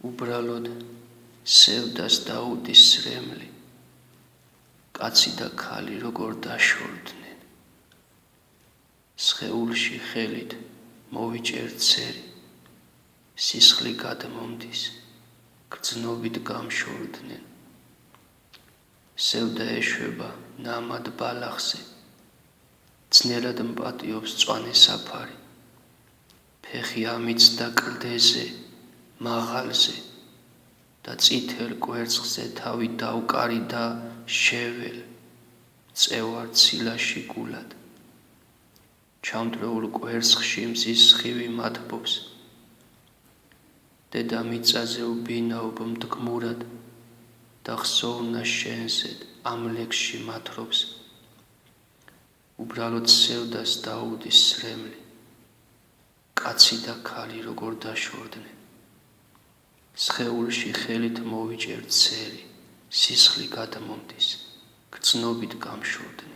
უბრალოდ სევდას დაუდის სრემლი, კაცი და ქალი როგორ დაშორდნენ. სხეულში ხელით მოვიჭერთ ცერი, სისხლი გადმომდის, გრძნობით გამშორდნენ. სევდა ეშვება ნამად ბალახზე, ძნელად მპატიობს მწვანე საფარი, ფეხი ამიცდა კლდეზე, მაღალზე და წითელ კვერცხზე თავი დავკარიდა შეվել, წევარ ცილაში გულად. ჩამდროულ კვერცხში მზის სხივი მათბობს, დედა მიწაზე უბინაობ მდგმურად და ხსოვნა შენსედ ამ ლექსში მათრობს. უბრალოდ სევდას დაუდის სრემლი, კაცი და ქალი როგორ დაშორდნენ. სხეულში ხელით მოვიჭერთ ცერი, სისხლი გადმომდის, გრძნობით გამშორდნენ.